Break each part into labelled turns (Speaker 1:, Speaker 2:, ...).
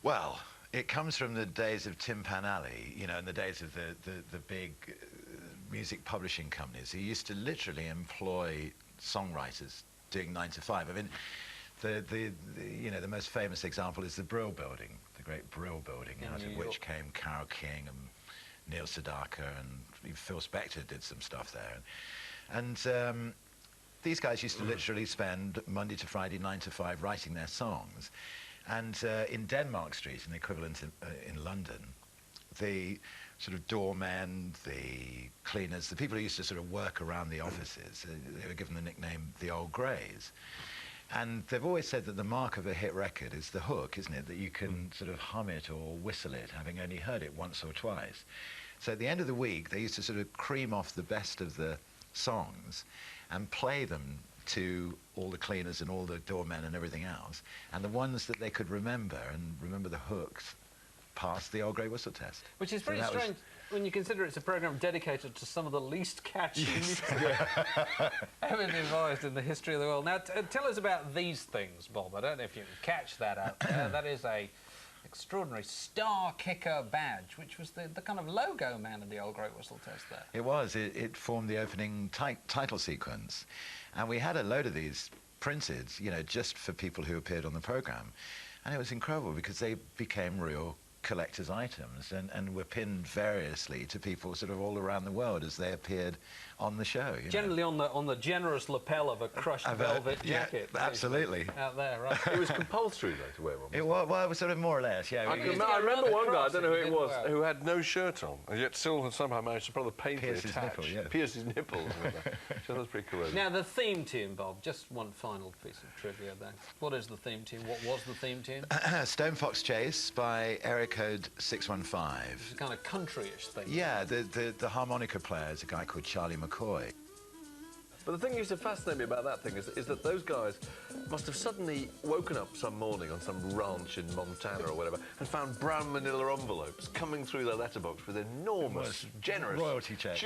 Speaker 1: Well, it comes from the days of Tin Pan Alley, you know, in the days of the big music publishing companies who used to literally employ songwriters doing 9 to 5. I mean, you know, the most famous example is the Brill Building, the great Brill Building, out of which came Carole King and Neil Sedaka, and Phil Spector did some stuff there. And these guys used to literally spend Monday to Friday, 9 to 5, writing their songs. And in Denmark Street, an equivalent in London, the sort of doormen, the cleaners, the people who used to sort of work around the offices, they were given the nickname the Old Greys. And they've always said that the mark of a hit record is the hook, isn't it? That you can sort of hum it or whistle it, having only heard it once or twice. So at the end of the week, they used to sort of cream off the best of the songs and play them to all the cleaners and all the doormen and everything else. And the ones that they could remember and remember the hooks passed the Old Grey Whistle test.
Speaker 2: Which is pretty strange when you consider it's a programme dedicated to some of the least catchy music ever devised in the history of the world. Now, tell us about these things, Bob. I don't know if you can catch that out there. That is a extraordinary Star Kicker badge, which was the kind of logo man of the Old Grey Whistle test there.
Speaker 1: It was. It formed the opening title sequence. And we had a load of these printed, you know, just for people who appeared on the programme. And it was incredible because they became real collector's items and were pinned variously to people sort of all around the world as they appeared on the show.
Speaker 2: Generally on the generous lapel of a crushed velvet jacket.
Speaker 1: Yeah, absolutely.
Speaker 2: Out there, right.
Speaker 3: It was compulsory, though, to wear one.
Speaker 1: Well, it was sort of more or less, yeah.
Speaker 3: I remember one guy, I don't know who it was, who had no shirt on, and yet still had somehow managed to probably painfully
Speaker 1: pierce his nipple, yeah.
Speaker 3: Pierce his nipples. So that's pretty cool.
Speaker 2: Now, the theme tune, Bob, just one final piece of trivia there. What is the theme tune? What was the theme tune?
Speaker 1: Stone Fox Chase by Area Code 615.
Speaker 2: It's a kind of country-ish thing.
Speaker 1: Yeah, the harmonica player is a guy called Charlie McCoy.
Speaker 3: But the thing that used to fascinate me about that thing is that those guys must have suddenly woken up some morning on some ranch in Montana or whatever and found brown manila envelopes coming through their letterbox with enormous, generous
Speaker 1: royalty checks,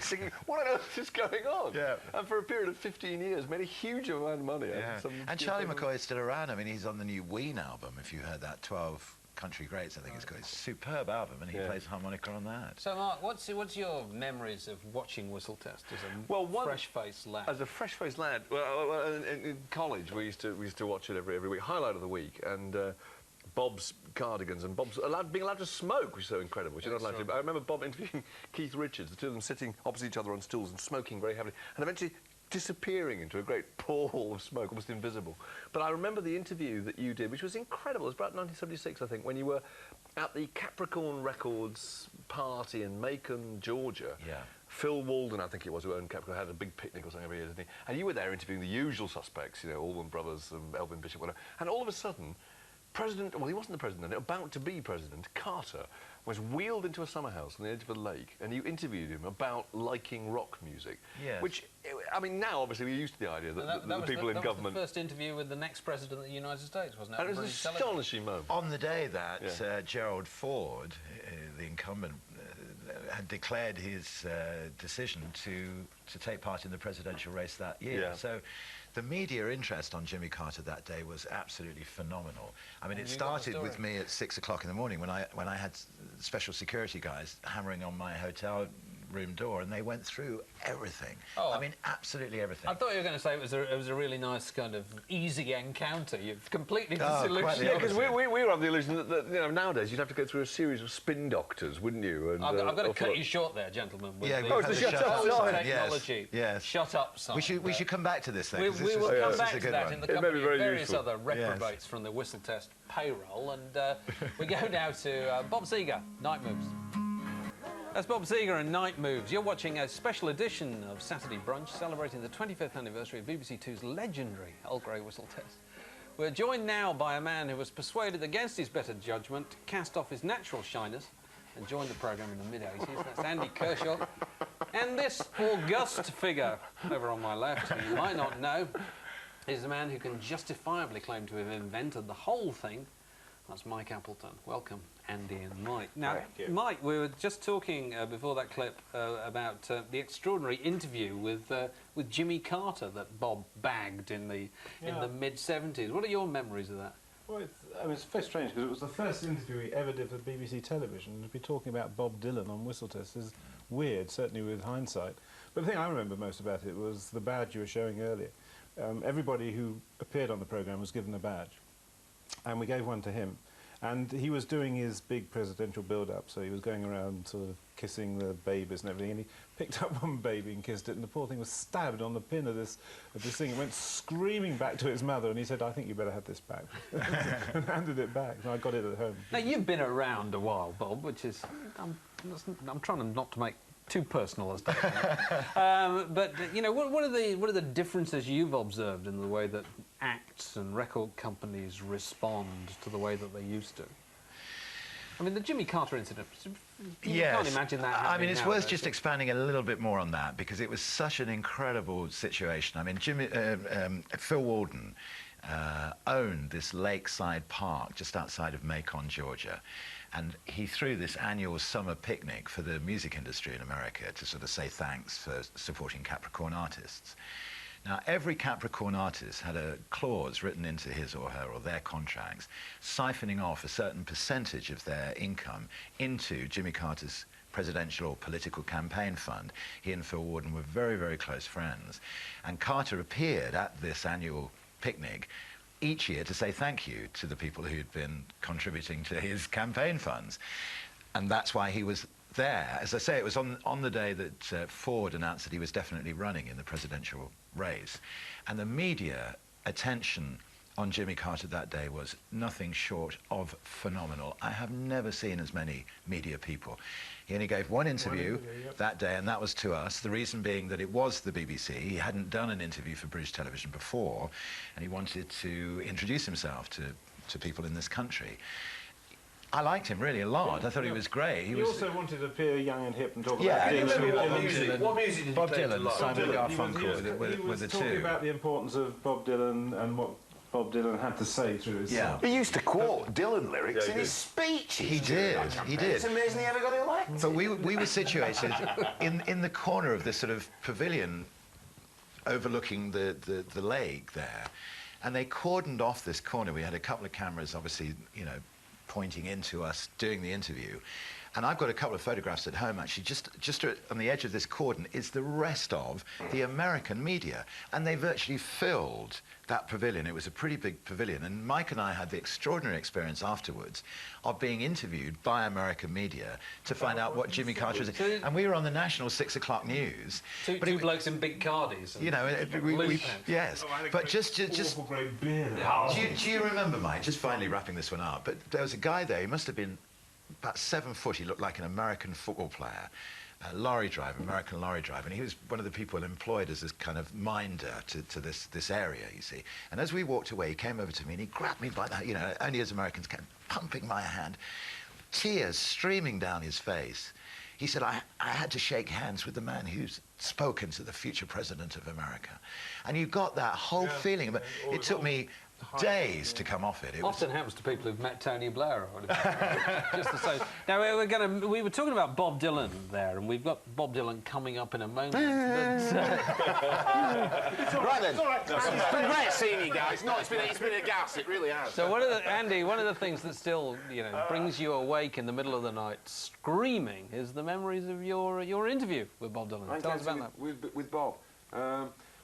Speaker 3: thinking, what on earth is going on?
Speaker 1: Yeah.
Speaker 3: And for a period of 15 years made a huge amount of money.
Speaker 1: Yeah. And Charlie McCoy is still around. I mean, he's on the new Ween album, if you heard that, 12 Country Greats, I think it's called. It's a superb album, and he plays harmonica on that.
Speaker 2: So, Mark, what's your memories of watching Whistle Test as a fresh-faced lad?
Speaker 3: As a fresh-faced lad, well, in college we used to watch it every week. Highlight of the week, and Bob's cardigans and Bob's being allowed to smoke, which is so incredible. Which you're not allowed to. I remember Bob interviewing Keith Richards, the two of them sitting opposite each other on stools and smoking very heavily, and eventually disappearing into a great pall of smoke, almost invisible. But I remember the interview that you did, which was incredible. It was about 1976, I think, when you were at the Capricorn Records party in Macon, Georgia.
Speaker 1: Yeah.
Speaker 3: Phil Walden, I think it was, who owned Capricorn, had a big picnic or something every year, didn't he? And you were there interviewing the usual suspects, you know, Allman Brothers, Elvin Bishop, whatever. And all of a sudden, well, he wasn't the president then, about to be president, Carter, was wheeled into a summer house on the edge of a lake, and you interviewed him about liking rock music.
Speaker 1: Yes.
Speaker 3: Which, I mean, now obviously we're used to the idea that the people in government...
Speaker 2: That was the first interview with the next president of the United States, wasn't it?
Speaker 3: And it was an astonishing moment.
Speaker 1: On the day that Gerald Ford, the incumbent, had declared his decision to take part in the presidential race that year.
Speaker 3: Yeah.
Speaker 1: So the media interest on Jimmy Carter that day was absolutely phenomenal. I mean, it started with me at 6 o'clock in the morning when I had special security guys hammering on my hotel room door, and they went through everything. Oh. I mean, absolutely everything.
Speaker 2: I thought you were going to say it was a really nice kind of easy encounter. You've completely disillusioned.
Speaker 3: Yeah, because we were of the illusion that you know, nowadays you'd have to go through a series of spin doctors, wouldn't you? And,
Speaker 2: I've got to cut you short there, gentlemen. With
Speaker 1: the
Speaker 2: shut up technology.
Speaker 1: Yes.
Speaker 2: Shut up sign.
Speaker 1: We should come back to this thing.
Speaker 2: We will come back to that in the company of various other reprobates from the Whistle Test payroll. And we go now to Bob Seger, Night Moves. That's Bob Seger and Night Moves. You're watching a special edition of Saturday Brunch celebrating the 25th anniversary of BBC Two's legendary Old Grey Whistle Test. We're joined now by a man who was persuaded against his better judgment to cast off his natural shyness and joined the programme in the mid-80s. That's Andy Kershaw. And this august figure over on my left, who you might not know, is the man who can justifiably claim to have invented the whole thing. That's Mike Appleton. Welcome, Andy and Mike. Now, Mike, we were just talking before that clip about the extraordinary interview with Jimmy Carter that Bob bagged in the mid-70s. What are your memories of that?
Speaker 4: Well, it's very strange because it was the first interview we ever did for BBC Television. To be talking about Bob Dylan on Whistle Test is weird, certainly with hindsight. But the thing I remember most about it was the badge you were showing earlier. Everybody who appeared on the programme was given a badge, and we gave one to him. And he was doing his big presidential build-up, so he was going around sort of kissing the babies and everything, and he picked up one baby and kissed it, and the poor thing was stabbed on the pin of this thing. It went screaming back to its mother, and he said, "I think you better have this back," and handed it back. And I got it at home.
Speaker 2: Now, you've been around a while, Bob, which is... I'm trying not to make too personal as but, you know, what are the differences you've observed in the way that acts and record companies respond to the way that they used to? I mean, the Jimmy Carter incident, you can't imagine that happening.
Speaker 1: I mean, it's
Speaker 2: now,
Speaker 1: worth just expanding a little bit more on that, because it was such an incredible situation. I mean, Phil Walden owned this lakeside park just outside of Macon, Georgia, and he threw this annual summer picnic for the music industry in America to sort of say thanks for supporting Capricorn artists. Now, every Capricorn artist had a clause written into his or her or their contracts siphoning off a certain percentage of their income into Jimmy Carter's presidential or political campaign fund. He and Phil Walden were very, very close friends. And Carter appeared at this annual picnic each year to say thank you to the people who'd been contributing to his campaign funds. And that's why he was there. As I say, it was on the day that Ford announced that he was definitely running in the presidential race. And the media attention on Jimmy Carter that day was nothing short of phenomenal. I have never seen as many media people. He only gave one interview that day, and that was to us, the reason being that it was the BBC. He hadn't done an interview for British television before, and he wanted to introduce himself to people in this country. I liked him really a lot. I thought he was great.
Speaker 4: He also wanted to appear young and hip and talk
Speaker 1: about
Speaker 3: what music did he
Speaker 1: Bob
Speaker 3: play
Speaker 1: Dylan, Simon Garfunkel
Speaker 4: He was talking about the importance of Bob Dylan and what Bob Dylan had to say through his song.
Speaker 5: He used to quote Dylan lyrics in his speeches.
Speaker 1: He did.
Speaker 5: It's amazing he ever got elected.
Speaker 1: But we were situated in the corner of this sort of pavilion overlooking the lake there, and they cordoned off this corner. We had a couple of cameras, obviously, you know, pointing into us doing the interview. And I've got a couple of photographs at home, actually. Just on the edge of this cordon is the rest of the American media. And they virtually filled that pavilion. It was a pretty big pavilion. And Mike and I had the extraordinary experience afterwards of being interviewed by American media to find out what Jimmy Carter was. And we were on the national 6 o'clock news.
Speaker 2: Two blokes in big cardies.
Speaker 1: You know, yes. But just do you remember, Mike, just finally wrapping this one up, but there was a guy there, he must have been about 7 foot. He looked like an American football player, a lorry driver, American lorry driver, and he was one of the people employed as this kind of minder to this area, you see. And as we walked away, he came over to me and he grabbed me by the, you know, only as Americans can, pumping my hand, tears streaming down his face. He said, I had to shake hands with the man who's spoken to the future president of America. And you got that whole feeling, but it took me days to come off it. It
Speaker 2: often happens to people who've met Tony Blair or whatever. Just to say. Now we were talking about Bob Dylan there, and we've got Bob Dylan coming up in a moment.
Speaker 5: Right then. It's been great seeing you guys. No, it's been a gas. It really has.
Speaker 2: So Andy, one of the things that still, you know, brings you awake in the middle of the night screaming is the memories of your interview with Bob Dylan. Tell us about that.
Speaker 5: With Bob.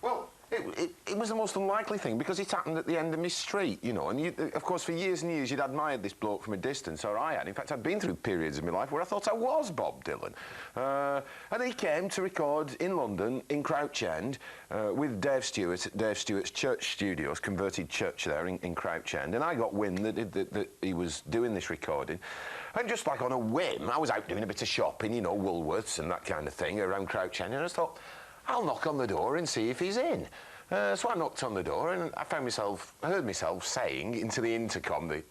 Speaker 5: Well, it was the most unlikely thing because it happened at the end of my street, you know, and of course for years and years you'd admired this bloke from a distance, or I had. In fact, I'd been through periods of my life where I thought I was Bob Dylan. And he came to record in London, in Crouch End, with Dave Stewart at Dave Stewart's church studios, converted church there in Crouch End, and I got wind that he was doing this recording. And just like on a whim, I was out doing a bit of shopping, you know, Woolworths and that kind of thing around Crouch End, and I just thought, I'll knock on the door and see if he's in. So I knocked on the door and I heard myself saying into the intercom, the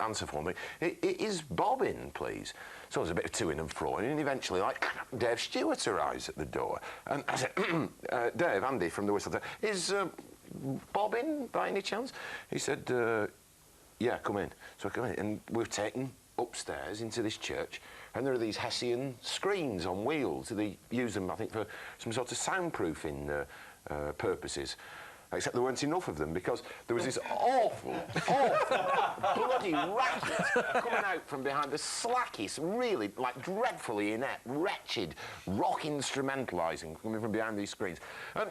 Speaker 5: answer phone, is Bob in, please? So there was a bit of to-ing and fro-ing, and eventually, like, Dave Stewart arrives at the door. And I said, Dave, Andy from the Whistle, is Bob in by any chance? He said, yeah, come in. So I come in, and we're taken upstairs into this church, and there are these Hessian screens on wheels. They use them, I think, for some sort of soundproofing purposes. except there weren't enough of them because there was this awful, bloody racket coming out from behind the slackest, really, like, dreadfully inept, wretched, rock instrumentalising coming from behind these screens. And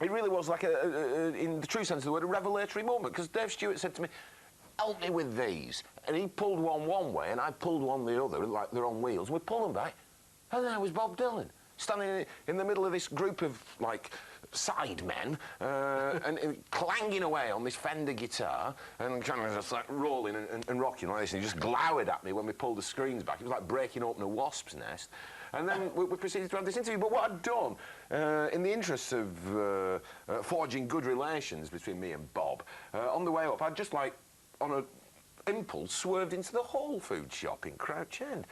Speaker 5: it really was like, in the true sense of the word, a revelatory moment, because Dave Stewart said to me, help me with these. And he pulled one way, and I pulled one the other, like they're on wheels. We pulled them back, and there was Bob Dylan, standing in the middle of this group of, like, side men, and clanging away on this Fender guitar, and kind of just, like, rolling and rocking like this, and he just glowered at me when we pulled the screens back. It was like breaking open a wasp's nest. And then we proceeded to have this interview. But what I'd done, in the interests of forging good relations between me and Bob, on the way up, I'd just, like, on an impulse, swerved into the Whole Foods shop in Crouch End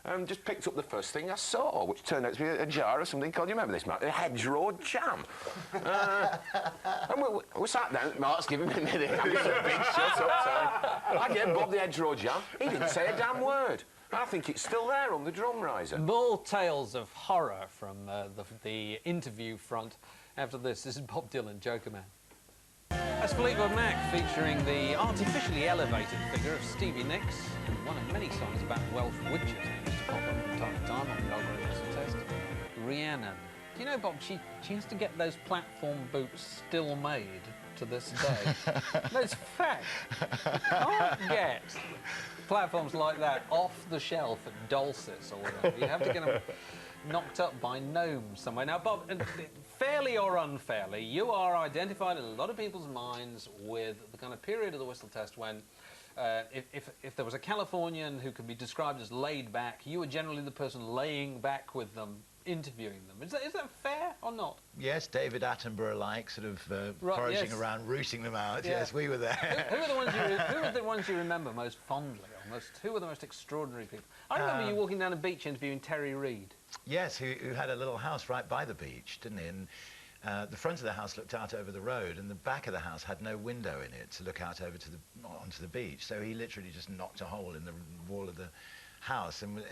Speaker 5: and just picked up the first thing I saw, which turned out to be a jar of something called, you remember this, Mark? A hedgerow jam. And we sat down, Mark's giving me the big shut up time. I gave Bob the hedgerow jam. He didn't say a damn word. I think it's still there on the drum riser.
Speaker 2: More tales of horror from the interview front after this. This is Bob Dylan, Joker Man. That's Fleetwood Mac featuring the artificially elevated figure of Stevie Nicks and one of many songs about Welsh witches that used to pop up from time to time on the algorithm test, Rhiannon. Do you know, Bob, she has to get those platform boots still made to this day. That's fact. You can't get platforms like that off the shelf at Dulcis or whatever. You have to get them knocked up by gnomes somewhere. Now, Bob, fairly or unfairly, you are identified in a lot of people's minds with the kind of period of the whistle test when if there was a Californian who could be described as laid back, you were generally the person laying back with them, interviewing them. Is that fair or not?
Speaker 1: Yes, David Attenborough-like, sort of foraging around, rooting them out. Yeah. Yes, we were there.
Speaker 2: Who are the ones you remember most fondly? Who were the most extraordinary people? I remember you walking down the beach interviewing Terry Reid.
Speaker 1: Yes, who had a little house right by the beach, didn't he? And the front of the house looked out over the road, and the back of the house had no window in it to look out over to onto the beach. So he literally just knocked a hole in the wall of the house, and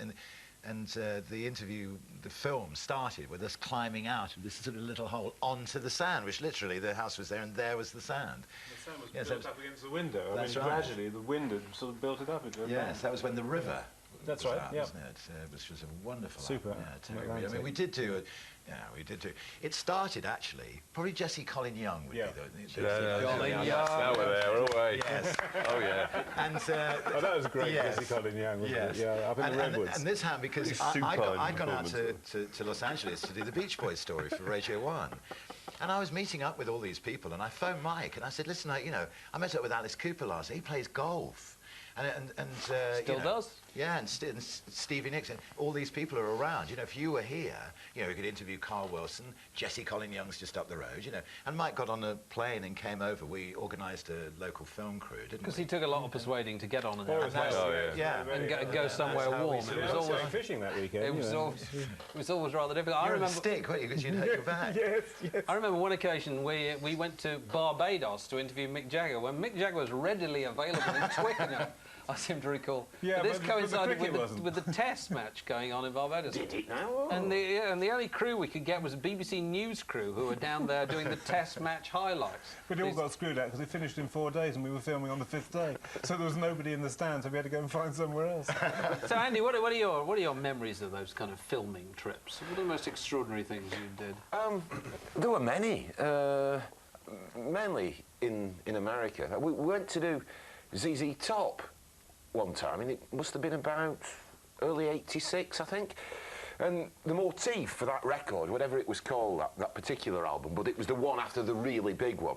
Speaker 1: the interview, the film started with us climbing out of this sort of little hole onto the sand, which literally the house was there and there was the sand.
Speaker 4: The sand was built up against the window. I mean, gradually the wind had sort of built it up into a
Speaker 1: Yes, that was when the river.
Speaker 4: That's right.
Speaker 1: Yeah, wasn't it? Which was a wonderful.
Speaker 4: Super.
Speaker 1: Yeah, I mean, we did do. We did too. It started actually. Probably Jesse Colin Young would be the
Speaker 3: Colin Young. Now we're there. We're away.
Speaker 1: Yes.
Speaker 3: Oh yeah.
Speaker 1: And
Speaker 4: that was great.
Speaker 1: Yes.
Speaker 4: Jesse Colin Young. Wasn't
Speaker 1: Yes.
Speaker 4: it? Yeah, up in the Redwoods.
Speaker 1: And this happened because I'd gone out to Los Angeles to do the Beach Boys story for Radio 1. And I was meeting up with all these people, and I phoned Mike, and I said, listen, I met up with Alice Cooper last night. He plays golf. And
Speaker 2: still does.
Speaker 1: Yeah, and Stevie Nicks, and all these people are around. If you were here, we could interview Carl Wilson, Jesse Colin Young's just up the road, And Mike got on a plane and came over. We organised a local film crew, didn't we?
Speaker 2: Because he took a lot of persuading to get on an
Speaker 1: and
Speaker 2: go somewhere warm.
Speaker 4: It was always fishing that weekend.
Speaker 2: It was always rather difficult. I remember
Speaker 1: stick, weren't you? Because you'd hurt your back.
Speaker 4: Yes.
Speaker 2: I remember one occasion we went to Barbados to interview Mick Jagger when Mick Jagger was readily available in Twickenham. I seem to recall.
Speaker 4: Yeah,
Speaker 2: but this coincided with the test match going on in Barbados.
Speaker 5: Did it now?
Speaker 2: And the only crew we could get was a BBC News crew who were down there doing the test match highlights.
Speaker 4: But it all got screwed out because it finished in 4 days and we were filming on the 5th day. So there was nobody in the stand, so we had to go and find somewhere else.
Speaker 2: So Andy, what are your memories of those kind of filming trips? What are the most extraordinary things you did?
Speaker 5: There were many. Mainly in America. We went to do ZZ Top one time, and it must have been about early '86, I think. And the motif for that record, whatever it was called, that particular album, but it was the one after the really big one,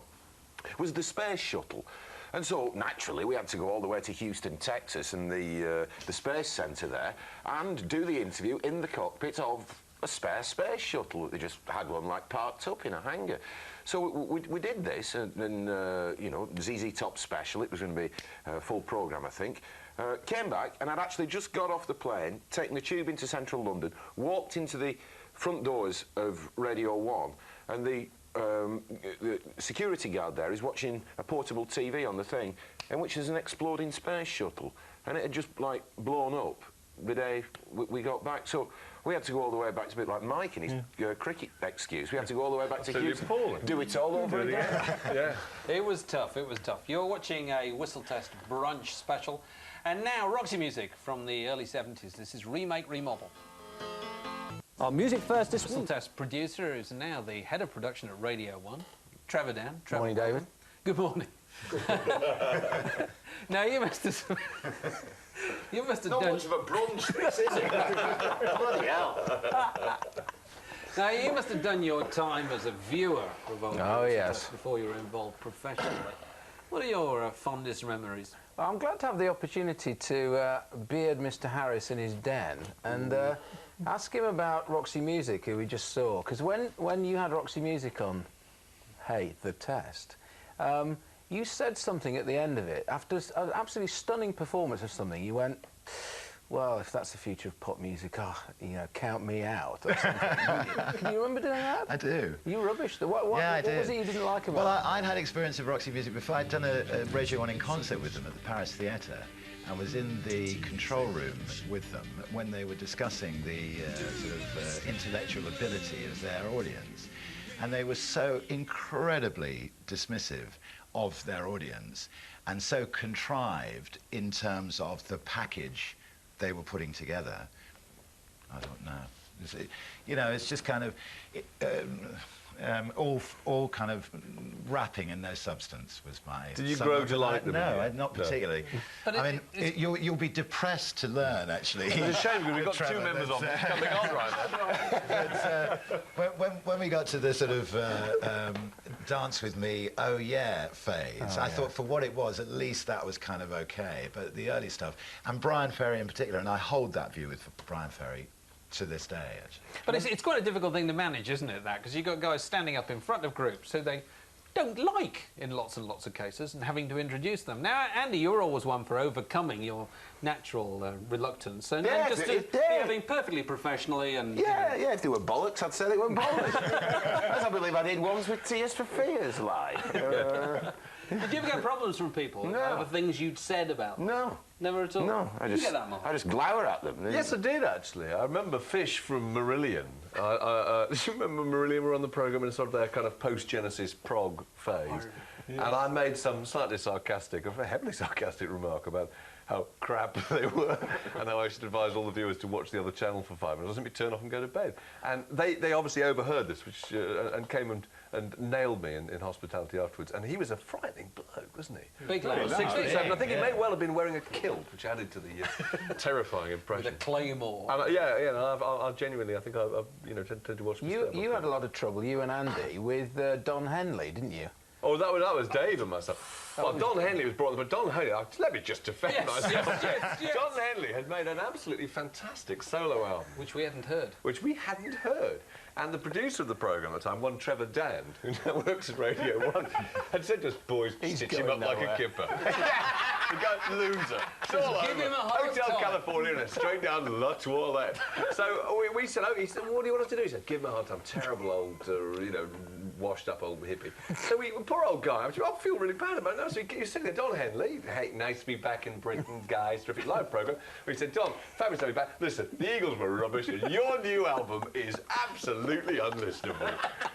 Speaker 5: was the Space Shuttle. And so, naturally, we had to go all the way to Houston, Texas, and the Space Center there, and do the interview in the cockpit of a spare space shuttle. They just had one, like, parked up in a hangar. So we did this, and ZZ Top special. It was going to be a full programme, I think. Came back, and I'd actually just got off the plane, taken the tube into central London, walked into the front doors of Radio 1, and the security guard there is watching a portable TV on the thing, in which there's an exploding space shuttle, and it had just, like, blown up the day we got back. So we had to go all the way back to a bit like Mike in his cricket excuse. We had to go all the way back to Houston. Do it all over again.
Speaker 3: Yeah.
Speaker 2: It was tough, it was tough. You're watching a Whistle Test brunch special. And now, Roxy music from the early 70s. This is Remake Remodel. Our music first this Whistle Test producer is now the head of production at Radio 1, Trevor Dan. Trevor,
Speaker 6: morning, David.
Speaker 2: Good morning. Now, you must have... You must have
Speaker 5: Not
Speaker 2: done...
Speaker 5: much of a brunch, this, is it? Bloody hell.
Speaker 2: Now, you must have done your time as a viewer of old Whistle
Speaker 6: yes.
Speaker 2: Test before you were involved professionally. What are your fondest memories?
Speaker 6: Well, I'm glad to have the opportunity to beard Mr. Harris in his den and ask him about Roxy Music, who we just saw. Because when you had Roxy Music on, hey, the test, you said something at the end of it. After an absolutely stunning performance of something, you went, well, if that's the future of pop music, count me out. Or something. Can you remember doing that?
Speaker 1: I do.
Speaker 6: You rubbish. What was it you didn't like about it?
Speaker 1: Well, I'd had experience of Roxy Music before. I'd done a Radio 1 in concert with them at the Paris Theatre. I was in the control room with them when they were discussing the intellectual ability of their audience. And they were so incredibly dismissive of their audience and so contrived in terms of the package they were putting together. I don't know. It's just kind of all kind of wrapping in no substance was my...
Speaker 3: Did you grow to like them?
Speaker 1: No, not particularly.
Speaker 2: But
Speaker 1: I mean, you'll be depressed to learn, actually.
Speaker 3: It's a shame because we've got two members of it coming on right now.
Speaker 1: When we got to the sort of dance with me, oh yeah phase, I thought for what it was, at least that was kind of okay. But the early stuff, and Brian Ferry in particular, and I hold that view with Brian Ferry to this day, actually.
Speaker 2: But it's quite a difficult thing to manage, isn't it, that? Because you've got guys standing up in front of groups who they don't like in lots and lots of cases and having to introduce them. Now, Andy, you're always one for overcoming your natural reluctance and just behaving perfectly professionally and...
Speaker 5: Yeah, if they were bollocks, I'd say they were bollocks. As I believe I did once with Tears for Fears, like.
Speaker 2: Did you ever get problems from people over things you'd said about them?
Speaker 5: No.
Speaker 2: Never at all?
Speaker 5: No, I just glower at them.
Speaker 3: Yes, I did, actually. I remember Fish from Marillion. Do you remember Marillion were on the programme in sort of their kind of post-Genesis prog phase? And I made some slightly sarcastic, or heavily sarcastic remark about how crap they were and how I should advise all the viewers to watch the other channel for 5 minutes, doesn't turn off and go to bed. And they obviously overheard this, which and came and nailed me in hospitality afterwards. And he was a frightening bloke, wasn't he?
Speaker 2: Big lad,
Speaker 3: 67. I think he may well have been wearing a kilt, which added to the terrifying impression.
Speaker 2: With a claymore.
Speaker 3: And, I genuinely, I think I tend to watch.
Speaker 6: You had a lot of trouble, you and Andy, with Don Henley, didn't you?
Speaker 3: Oh, that was Dave and myself. Well, Don Henley was brought, but Don Henley, let me just defend myself.
Speaker 2: Yes.
Speaker 3: Don Henley had made an absolutely fantastic solo album.
Speaker 2: Which we hadn't heard.
Speaker 3: Which we hadn't heard. And the producer of the programme at the time, one Trevor Dan, who now works at Radio 1, had said to us, boys, stitch him up like a kipper. The guy, loser. It's all
Speaker 2: give
Speaker 3: over.
Speaker 2: him a hard
Speaker 3: Hotel
Speaker 2: time.
Speaker 3: California and straight down to La Toilette. So we said, he said, what do you want us to do? He said, give him a hard time. Terrible old, washed up old hippie. So poor old guy, I feel really bad about it. So he said to Don Henley, hey, nice to be back in Britain, guys, terrific live programme. He said, Don, fabulous to be back. Listen, the Eagles were rubbish and your new album is absolutely unlistenable.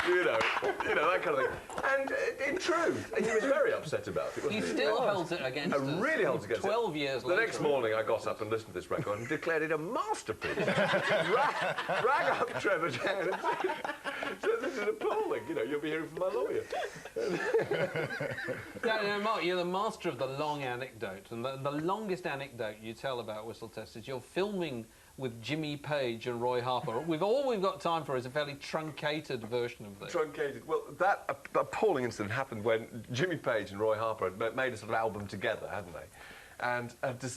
Speaker 3: You know, that kind of thing. And in truth, he was very upset about it, wasn't he?
Speaker 2: He still holds it against us.
Speaker 3: Really holds it against
Speaker 2: 12 years later.
Speaker 3: The next morning I got up and listened to this record and declared it a masterpiece. rang up Trevor Dan and said, this is appalling, you'll be hearing from my lawyer.
Speaker 2: Mark, you're the master of the long anecdote, and the longest anecdote you tell about Whistle Test is you're filming with Jimmy Page and Roy Harper. All we've got time for is a fairly truncated version of this.
Speaker 3: Truncated. Well, that appalling incident happened when Jimmy Page and Roy Harper had made a sort of album together, hadn't they? And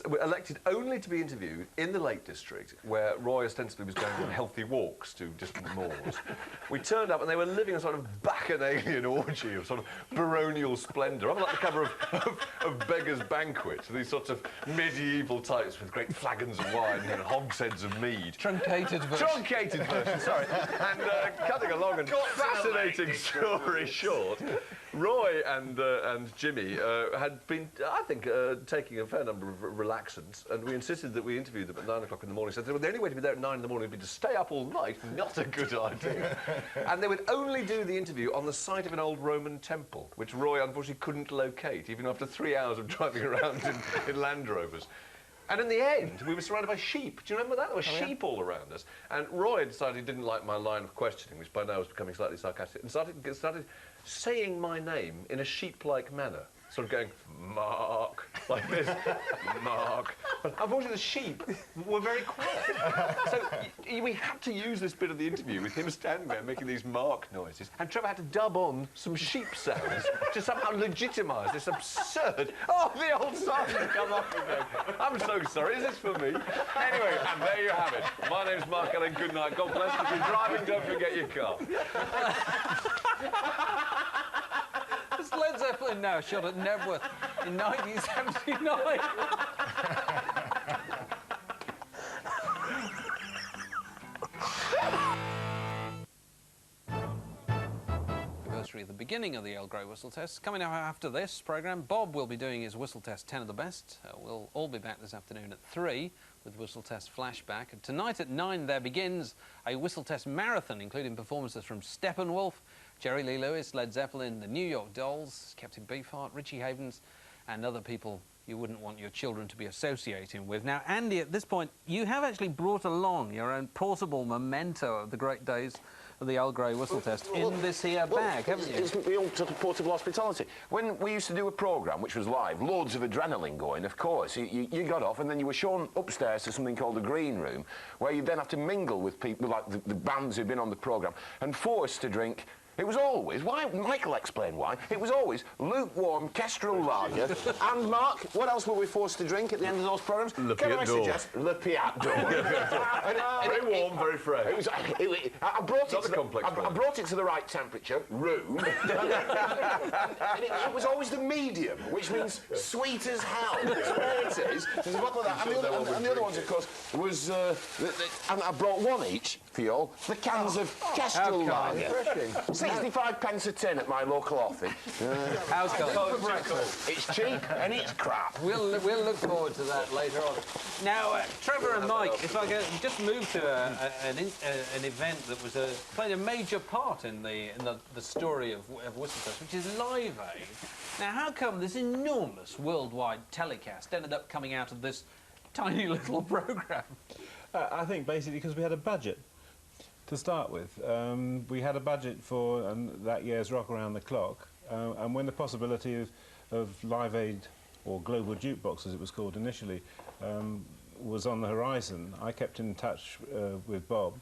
Speaker 3: were elected only to be interviewed in the Lake District, where Roy ostensibly was going on healthy walks to distant moors. We turned up and they were living a sort of bacchanalian orgy of sort of baronial splendour. I'm like the cover of Beggar's Banquet, these sorts of medieval types with great flagons of wine and hogsheads of mead.
Speaker 2: Truncated version.
Speaker 3: Sorry. And cutting along and fascinating story short, Roy and Jimmy had been, I think, taking a fair number of relaxants, and we insisted that we interview them at 9 o'clock in the morning. So the only way to be there at 9 in the morning would be to stay up all night. Not a good idea. And they would only do the interview on the site of an old Roman temple, which Roy unfortunately couldn't locate, even after 3 hours of driving around in Land Rovers. And in the end, we were surrounded by sheep. Do you remember that? There were sheep all around us. And Roy decided he didn't like my line of questioning, which by now was becoming slightly sarcastic, and started saying my name in a sheep-like manner. Sort of going, Mark, like this, Mark. But unfortunately, the sheep were very quiet. So we had to use this bit of the interview with him standing there making these Mark noises. And Trevor had to dub on some sheep sounds to somehow legitimise this absurd... Oh, the old song has come up again. I'm so sorry. Is this for me? Anyway, and there you have it. My name's Mark Allen. Good night. God bless you. If you're driving, don't forget your car.
Speaker 2: Led Zeppelin now shot at Nebworth in 1979. Anniversary of the beginning of the Earl Grey whistle test. Coming up after this programme, Bob will be doing his whistle test 10 of the best. We'll all be back this afternoon at 3 with whistle test flashback. And tonight at 9 there begins a whistle test marathon, including performances from Steppenwolf, Jerry Lee Lewis, Led Zeppelin, the New York Dolls, Captain Beefheart, Richie Havens, and other people you wouldn't want your children to be associating with. Now, Andy, at this point, you have actually brought along your own portable memento of the great days of the Earl Grey whistle test in this here bag, haven't you?
Speaker 5: It's the old sort of portable hospitality. When we used to do a programme, which was live, loads of adrenaline going, of course. You got off and then you were shown upstairs to something called the green room, where you then have to mingle with people like the bands who've been on the programme and forced to drink. It was always, why, Michael explained why, it was always lukewarm Kestrel lager. And Mark, what else were we forced to drink at the end of those programmes?
Speaker 3: Le Piat d'Or.
Speaker 5: Le Piat d'Or.
Speaker 3: Very warm, very fresh.
Speaker 5: I brought it to the right temperature, room. and it was always the medium, which means sweet as hell. So there it is. There's a bottle of that. And the other ones, of course, was... and I brought one each for you all, the cans of Kestrel lager. 65 pence a tin at my local office.
Speaker 2: How's it going?
Speaker 5: It's cheap and it's crap.
Speaker 2: We'll look forward to that later on. Now, Trevor and Mike, if I can just move to an event that played a major part in the story of Whistletest, which is Live Aid. Now, how come this enormous worldwide telecast ended up coming out of this tiny little programme?
Speaker 4: I think basically because we had a budget. To start with, we had a budget for that year's Rock Around the Clock, and when the possibility of Live Aid, or Global Jukebox as it was called initially, was on the horizon, I kept in touch with Bob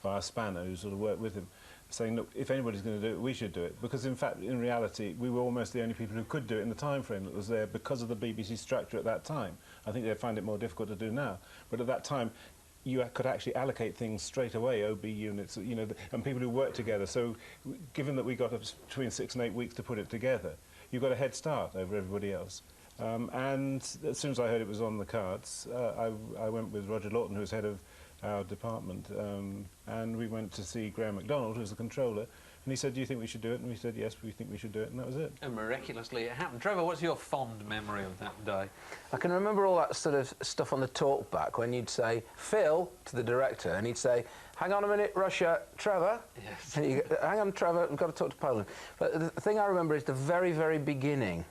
Speaker 4: via Spanner, who sort of worked with him, saying, look, if anybody's going to do it, we should do it. Because, in fact, in reality, we were almost the only people who could do it in the time frame that was there because of the BBC structure at that time. I think they find it more difficult to do now. But at that time, you could actually allocate things straight away, OB units, you know, and people who work together. So, given that we got between 6 and 8 weeks to put it together, you got a head start over everybody else. And as soon as I heard it was on the cards, I went with Roger Lawton, who was head of our department, and we went to see Graham MacDonald, who was the controller, and he said, do you think we should do it? And we said, yes, we think we should do it, and that was it. And
Speaker 2: miraculously it happened. Trevor, what's your fond memory of that day?
Speaker 6: I can remember all that sort of stuff on the talk back when you'd say, Phil, to the director, and he'd say, hang on a minute, Russia, Trevor.
Speaker 2: Yes.
Speaker 6: And you go, hang on, Trevor, we've got to talk to Poland. But the thing I remember is the very, very beginning,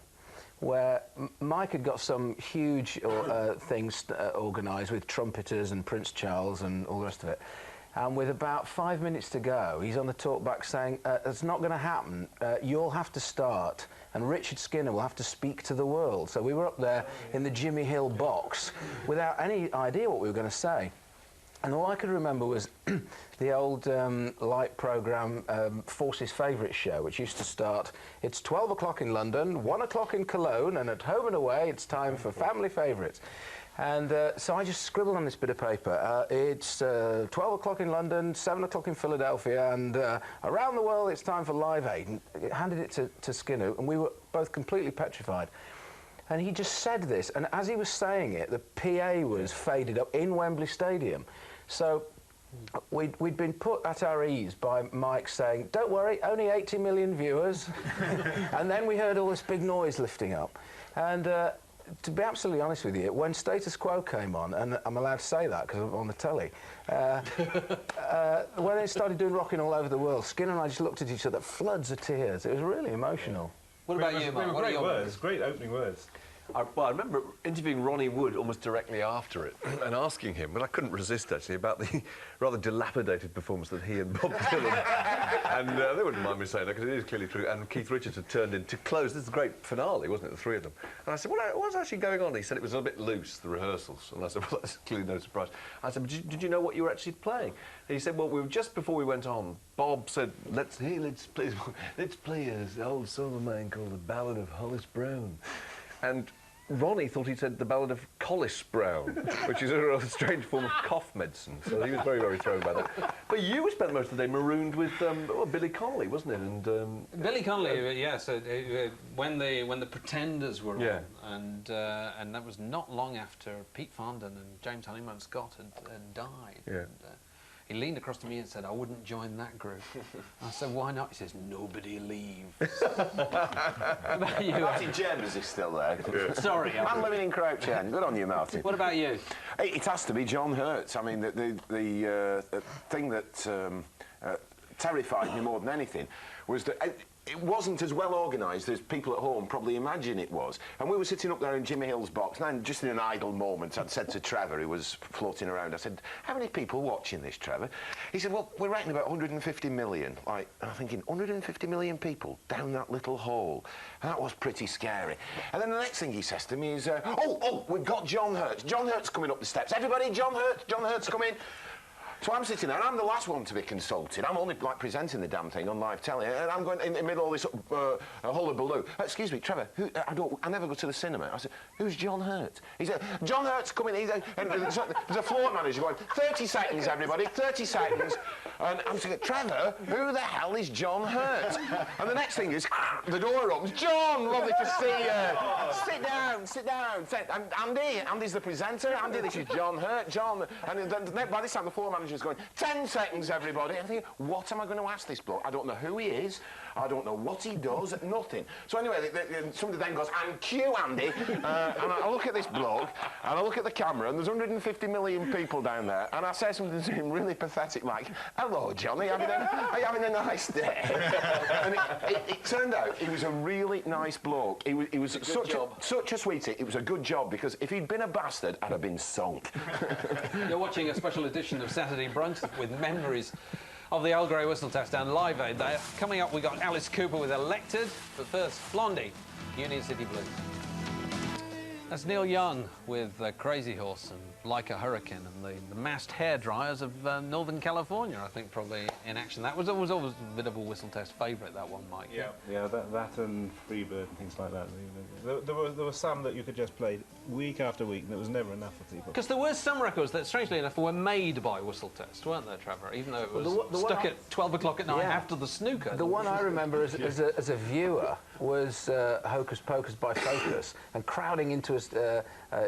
Speaker 6: where Mike had got some huge things organised with trumpeters and Prince Charles and all the rest of it. And with about 5 minutes to go, he's on the talkback saying, it's not going to happen, you'll have to start, and Richard Skinner will have to speak to the world. So we were up there in the Jimmy Hill box without any idea what we were going to say. And all I could remember was the old light programme Force's Favourite Show, which used to start, it's 12 o'clock in London, 1 o'clock in Cologne, and at home and away it's time for family favourites. And so I just scribbled on this bit of paper, it's 12 o'clock in London, 7 o'clock in Philadelphia, and around the world it's time for Live Aid. And handed it to Skinner, and we were both completely petrified. And he just said this, and as he was saying it, the PA was faded up in Wembley Stadium. So we'd been put at our ease by Mike saying, don't worry, only 80 million viewers. And then we heard all this big noise lifting up. And to be absolutely honest with you, when Status Quo came on, and I'm allowed to say that because I'm on the telly, when they started doing Rocking All Over the World, Skinner and I just looked at each other, floods of tears. It was really emotional.
Speaker 2: What about you, Mark?
Speaker 4: Great words, great opening words.
Speaker 3: Well, I remember interviewing Ronnie Wood almost directly after it and asking him, and I couldn't resist actually, about the rather dilapidated performance that he and Bob Dylan, and they wouldn't mind me saying that because it is clearly true, and Keith Richards had turned in to close. This is a great finale, wasn't it, the three of them? And I said, what's actually going on? He said it was a bit loose, the rehearsals. And I said, well, that's clearly no surprise. I said, did you know what you were actually playing? And he said, well, we were just before we went on, Bob said, let's play an old song of mine called The Ballad of Hollis Brown. And Ronnie thought he said the Ballad of Collis Brown, which is a rather strange form of cough medicine, so he was very, very thrown by that. But you spent most of the day marooned with Billy Connolly, wasn't it? And
Speaker 2: Billy Connolly, yes, when the Pretenders were on, and that was not long after Pete Fondon and James Honeyman Scott had died.
Speaker 3: Yeah.
Speaker 2: He leaned across to me and said, I wouldn't join that group. I said, why not? He says, nobody leaves. About you,
Speaker 5: Martin James is still there.
Speaker 2: Yeah. Sorry.
Speaker 5: I'm living in Crouch End. Good on you, Martin.
Speaker 2: What about you?
Speaker 5: It has to be John Hurt. I mean, the thing that terrified me more than anything was that it wasn't as well organised as people at home probably imagine it was. And we were sitting up there in Jimmy Hill's box, and just in an idle moment, I'd said to Trevor, who was floating around, I said, how many people watching this, Trevor? He said, well, we're reckoning about 150 million. Like, I'm thinking, 150 million people down that little hole. And that was pretty scary. And then the next thing he says to me is, oh, we've got John Hurt. John Hurt's coming up the steps. Everybody, John Hurt's coming. So I'm sitting there, and I'm the last one to be consulted. I'm only, like, presenting the damn thing on live telly, and I'm going in the middle of this hullabaloo. Excuse me, Trevor, I never go to the cinema. I said, who's John Hurt? He said, John Hurt's coming. And there's a floor manager going, 30 seconds, everybody, 30 seconds. And I'm saying, Trevor, who the hell is John Hurt? And the next thing is, the door opens. John, lovely to see you. Sit down. Andy's the presenter. Andy, this is John Hurt. John. And then by this time, the floor manager is going, 10 seconds, everybody. I'm thinking, what am I going to ask this bloke? I don't know who he is. I don't know what he does. Nothing. So anyway, somebody then goes, and cue Andy. And I look at this bloke, and I look at the camera, and there's 150 million people down there. And I say something to him really pathetic, like, hello, Johnny, are you having a nice day? And it turned out he was a really nice bloke. He was such a sweetie. It was a good job, because if he'd been a bastard, I'd have been sunk.
Speaker 2: You're watching a special edition of Saturday Brunch with memories of the Old Grey Whistle Test and Live Aid there. Coming up, we got Alice Cooper with Elected, but first, Blondie, Union City Blues. That's Neil Young with Crazy Horse and Like a Hurricane, and the massed hairdryers of Northern California, I think, probably in action. That was always a bit of a Whistle Test favourite, that one, Mike.
Speaker 4: Yeah, that and Freebird and things like that. There were some that you could just play week after week, and it was never enough for people.
Speaker 2: Because there were some records that, strangely enough, were made by Whistle Test, weren't there, Trevor? Even though it was stuck at 12 o'clock at night after the snooker.
Speaker 6: The one I remember as a viewer was Hocus Pocus by Focus, and crowding into a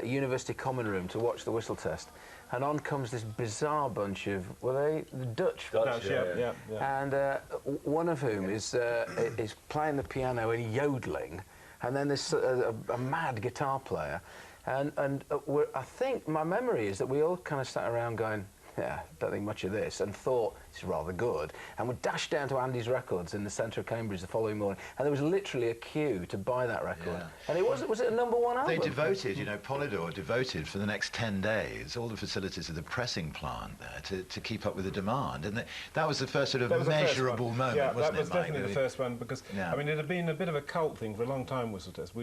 Speaker 6: university common room to watch the Whistle Test. And on comes this bizarre bunch of, were they the Dutch?
Speaker 4: Yeah.
Speaker 6: And one of whom is playing the piano and yodeling, and then there's a mad guitar player. And I think my memory is that we all kind of sat around going, yeah, don't think much of this, and thought it's rather good. And we dashed down to Andy's Records in the centre of Cambridge the following morning, and there was literally a queue to buy that record. Yeah. And was it a #1 album?
Speaker 1: They devoted, Polydor devoted for the next 10 days all the facilities of the pressing plant there to keep up with the demand. And that was the first sort of measurable moment, wasn't it,
Speaker 4: that was
Speaker 1: Mike?
Speaker 4: definitely the first one, because, I mean, it had been a bit of a cult thing for a long time, Whistle Test.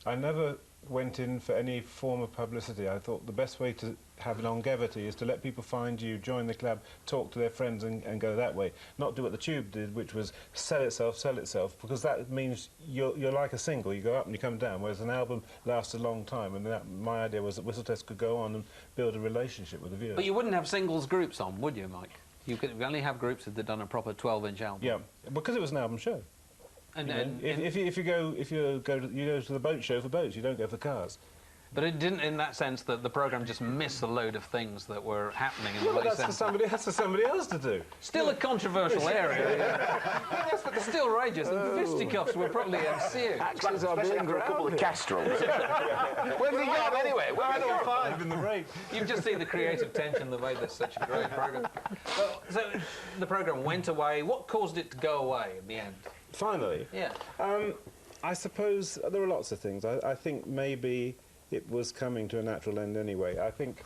Speaker 4: I never went in for any form of publicity. I thought the best way to have longevity is to let people find you, join the club, talk to their friends and go that way. Not do what the Tube did, which was sell itself, because that means you're like a single. You go up and you come down, whereas an album lasts a long time. And my idea was that Whistle Test could go on and build a relationship with the viewers.
Speaker 2: But you wouldn't have singles groups on, would you, Mike? You could only have groups if they'd done a proper 12-inch album.
Speaker 4: Yeah, because it was an album show.
Speaker 2: And
Speaker 4: if you go to the boat show for boats, you don't go for cars.
Speaker 2: But it didn't, in that sense, that the programme just missed a load of things that were happening in the late 70s.
Speaker 4: That's for somebody else to do.
Speaker 2: Still a controversial area. Yes, but still outrageous. And fisticuffs were probably ensuing.
Speaker 5: Especially after a couple of castrels. Where have they gone anyway? Where have they gone?
Speaker 4: 5 in the break.
Speaker 2: You've just seen the creative tension that made this such a great programme. Well, so the programme went away. What caused it to go away in the end?
Speaker 4: Finally?
Speaker 2: Yeah.
Speaker 4: I suppose there are lots of things. I think maybe it was coming to a natural end anyway. I think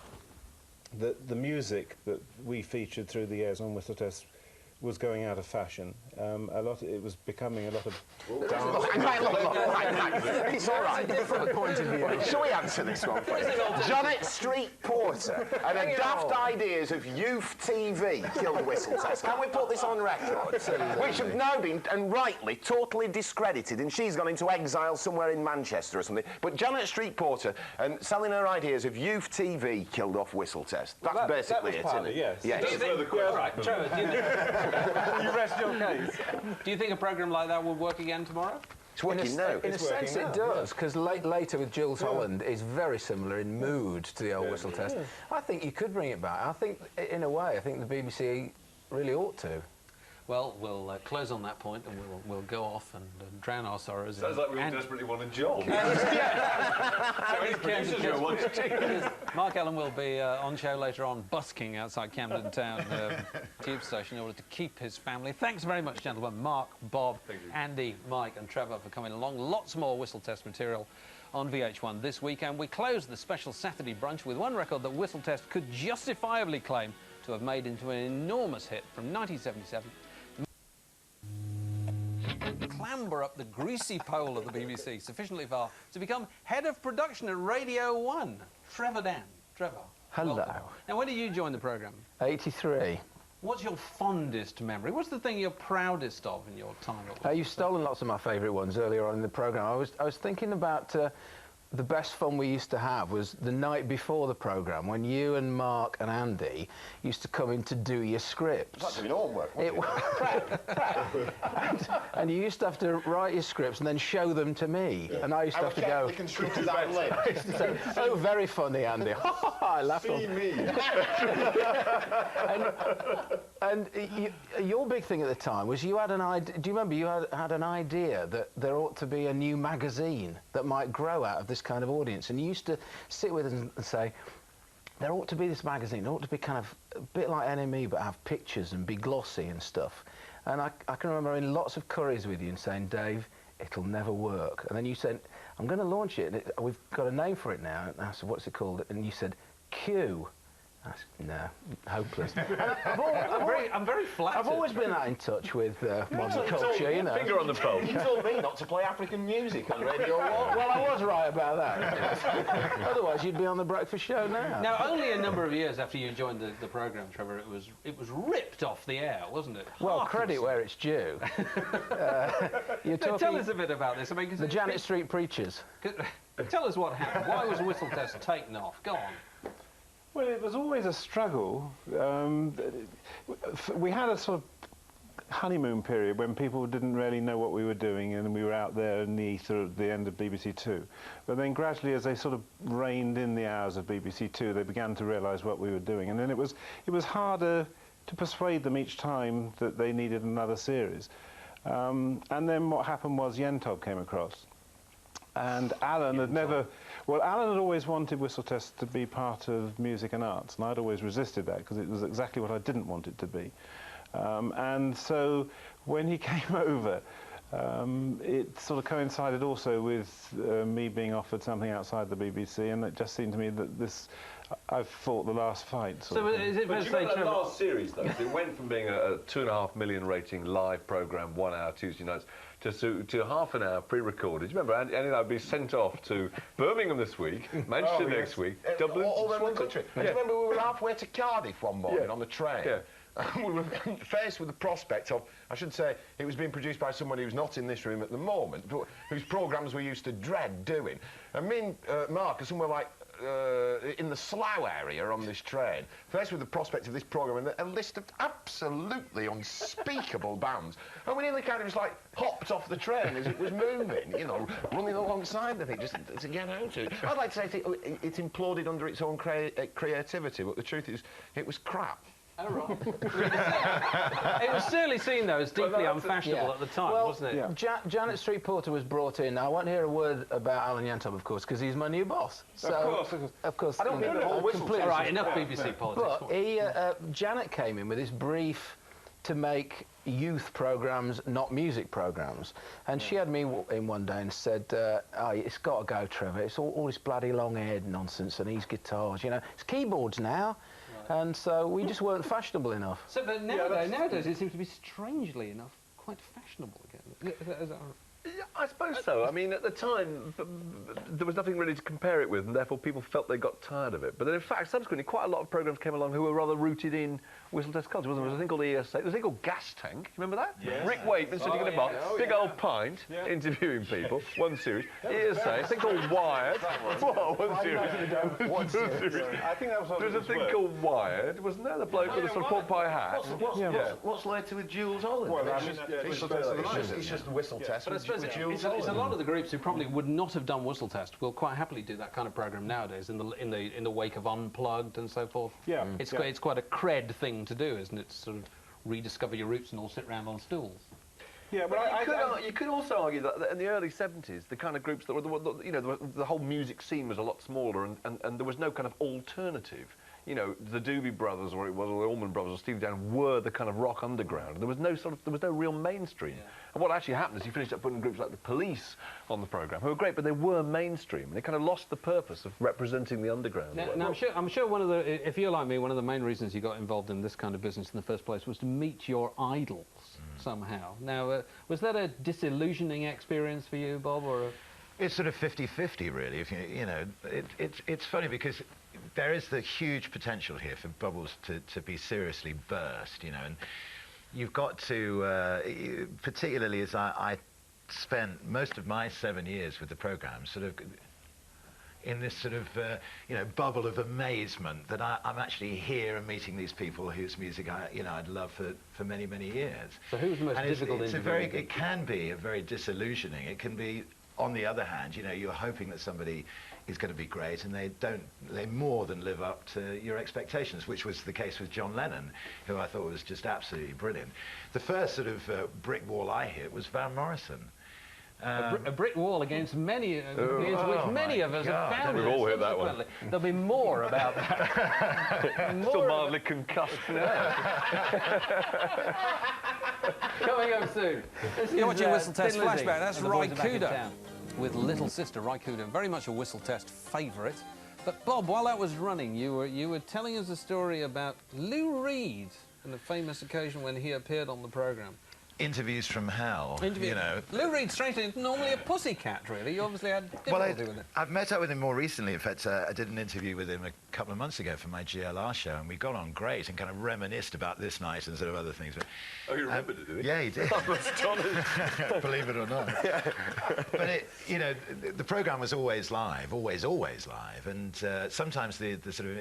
Speaker 4: that the music that we featured through the years on Whistle Test was going out of fashion. It was becoming a lot of dance.
Speaker 5: Right. It's all right. Different point of view. Shall we answer this one, please? Janet Street Porter and her daft ideas of youth TV killed Whistle Test. Can we put this on record? Which have now been, and rightly, totally discredited, and she's gone into exile somewhere in Manchester or something. But Janet Street Porter and selling her ideas of youth TV killed off Whistle Test. That's basically it, isn't it?
Speaker 4: Yes.
Speaker 5: Yes.
Speaker 2: Do you think, right, Trevor, do you think,
Speaker 4: You rest your case.
Speaker 2: do you think a programme like that would work again tomorrow?
Speaker 5: It's working now.
Speaker 6: In a sense, it does, because later with Jules Holland is very similar in mood to the old Whistle Test. I think you could bring it back. I think, in a way, I think the BBC really ought to.
Speaker 2: Well, we'll close on that point and we'll go off and drown our sorrows.
Speaker 3: Sounds like we all desperately want a job.
Speaker 2: Mark Allen will be on show later on, busking outside Camden Town tube station in order to keep his family. Thanks very much, gentlemen. Mark, Bob, Andy, Mike and Trevor for coming along. Lots more Whistle Test material on VH1 this week, and we close the special Saturday brunch with one record that Whistle Test could justifiably claim to have made into an enormous hit from 1977. Clamber up the greasy pole of the BBC sufficiently far to become head of production at Radio 1. Trevor Dan. Trevor.
Speaker 6: Hello.
Speaker 2: Welcome. Now, when did you join the programme?
Speaker 6: 83.
Speaker 2: What's your fondest memory? What's the thing you're proudest of in your time?
Speaker 6: You've stolen lots of my favourite ones earlier on in the programme. I was thinking about the best fun we used to have was the night before the programme when you and Mark and Andy used to come in to do your scripts.
Speaker 5: It's like doing homework.
Speaker 6: And you used to have to write your scripts and then show them to me. Yeah. And I used to have to go... Oh, very funny, Andy. I laughed. See me. and your big thing at the time was you had an idea... Do you remember you had an idea that there ought to be a new magazine that might grow out of this kind of audience, and you used to sit with us and say there ought to be this magazine, it ought to be kind of a bit like NME but have pictures and be glossy and stuff. And I can remember in lots of curries with you and saying, Dave, it'll never work. And then you said, I'm going to launch it, and we've got a name for it now. And I said, what's it called? And you said, Q. I said, no, hopeless.
Speaker 2: I'm very flattered.
Speaker 6: I've always been that in touch with modern culture, you know.
Speaker 3: Finger on the pulse.
Speaker 5: You told me not to play African music on Radio 1.
Speaker 6: Well, I was right about that. Otherwise, you'd be on the breakfast show now.
Speaker 2: Now, only a number of years after you joined the programme, Trevor, it was ripped off the air, wasn't it?
Speaker 6: Well, credit where it's due.
Speaker 2: Tell us a bit about this. I mean,
Speaker 6: the Janet Street Preachers.
Speaker 2: Tell us what happened. Why was Whistle Test taken off? Go on.
Speaker 4: Well, it was always a struggle. We had a sort of honeymoon period when people didn't really know what we were doing, and we were out there in the ether at the end of BBC Two. But then gradually, as they sort of reined in the hours of BBC Two, they began to realise what we were doing, and then it was harder to persuade them each time that they needed another series. And then what happened was Yentob came across. And Alan had never... Well, Alan had always wanted Whistle Test to be part of music and arts, and I'd always resisted that because it was exactly what I didn't want it to be. And so when he came over, it sort of coincided also with me being offered something outside the BBC, and it just seemed to me that this... I've fought the last fight.
Speaker 2: So is it fair to say,
Speaker 3: Trevor, last series, though, it went from being a 2.5 million rating live programme, 1 hour Tuesday nights, to half an hour pre-recorded. Do you remember Andy and I would be sent off to Birmingham this week, Manchester next week, Dublin,
Speaker 5: all over the country. Do you remember we were halfway to Cardiff one morning on the train?
Speaker 3: Yeah.
Speaker 5: We were faced with the prospect of, I should say, it was being produced by someone who's not in this room at the moment, but whose programmes we used to dread doing. And me and Mark are somewhere like in the slough area on this train, faced with the prospect of this programme and a list of absolutely unspeakable bands. And we nearly kind of just like hopped off the train as it was moving, you know, running alongside the thing just to get out of it. I'd like to say it imploded under its own creativity, but the truth is, it was crap.
Speaker 2: Oh, right. It was certainly seen, though, as deeply unfashionable at the time, wasn't it?
Speaker 6: Yeah. Janet Street Porter was brought in. I won't hear a word about Alan Yantob, of course, because he's my new boss. So, of course.
Speaker 5: I don't mean the whole whistle.
Speaker 2: All right, enough BBC politics.
Speaker 6: But Janet came in with this brief to make youth programmes, not music programmes. And she had me in one day and said, oh, it's got to go, Trevor. It's all this bloody long-haired nonsense and these guitars, you know. It's keyboards now. And so we just weren't fashionable enough.
Speaker 2: So, but nowadays it seems to be, strangely enough, quite fashionable again.
Speaker 3: Yeah, I suppose so. I mean, at the time, there was nothing really to compare it with, and therefore people felt they got tired of it. But then, in fact, subsequently, quite a lot of programmes came along who were rather rooted in whistle test culture, wasn't there? There was a thing called ESA. There was a thing called Gas Tank. Remember that? Yes. Rick Wakeman sitting in a box, big old pint, interviewing people. One series. ESA. A thing called Wired. One series.
Speaker 4: One series. I think that was
Speaker 3: there was a thing called Wired, wasn't there? The bloke with the sort of pork pie hat.
Speaker 1: What's later with Jules Holland?
Speaker 5: Well, it's just whistle test.
Speaker 2: But I suppose it's a lot of the groups who probably would not have done whistle test will quite happily do that kind of program nowadays in the wake of Unplugged and so forth.
Speaker 4: Yeah,
Speaker 2: it's quite a cred thing to do, isn't it? To sort of rediscover your roots and all sit round on stools.
Speaker 4: Yeah, but
Speaker 3: you could also argue that in the early 70s, the kind of groups that were, you know, the whole music scene was a lot smaller, and there was no kind of alternative. You know, the Doobie Brothers, or the Allman Brothers, or Stevie Down were the kind of rock underground. There was no real mainstream. Yeah. And what actually happened is you finished up putting groups like the Police on the programme, who were great, but they were mainstream, and they kind of lost the purpose of representing the underground.
Speaker 2: Now I'm sure one of the, if you're like me, one of the main reasons you got involved in this kind of business in the first place was to meet your idols somehow. Now, was that a disillusioning experience for you, Bob, or?
Speaker 1: It's sort of 50-50, really. If you know, it's funny because there is the huge potential here for bubbles to be seriously burst, you know, and you've got to, particularly as I spent most of my 7 years with the programme, sort of in this sort of, you know, bubble of amazement that I'm actually here and meeting these people whose music I'd loved for many, many years.
Speaker 2: So who was the most difficult interview?
Speaker 1: It can be a very disillusioning. It can be, on the other hand, you know, you're hoping that somebody is going to be great, and they more than live up to your expectations, which was the case with John Lennon, who I thought was just absolutely brilliant. The first sort of brick wall I hit was Van Morrison.
Speaker 2: A brick wall against many, which many of us have found.
Speaker 3: We've all hit that one.
Speaker 2: There'll be more about that.
Speaker 3: Still mildly concussed now.
Speaker 2: Coming up soon.
Speaker 7: You're watching Whistle Test Flashback. That's
Speaker 2: Ry
Speaker 7: Cooder.
Speaker 2: With little sister Ry Cooder, very much a Whistle Test favourite. But Bob, while that was running, you were telling us a story about Lou Reed and a famous occasion when he appeared on the programme.
Speaker 1: Interviews from hell, you know.
Speaker 2: Lou Reed, strangely, normally a pussycat, really. You obviously had difficulty with it.
Speaker 1: I've met up with him more recently. In fact, I did an interview with him a couple of months ago for my GLR show, and we got on great and kind of reminisced about this night and sort of other things. But,
Speaker 3: you remembered it, did he?
Speaker 1: Yeah, he did.
Speaker 3: I'm astonished.
Speaker 1: Believe it or not. But you know, the programme was always live, always live, and sometimes the sort of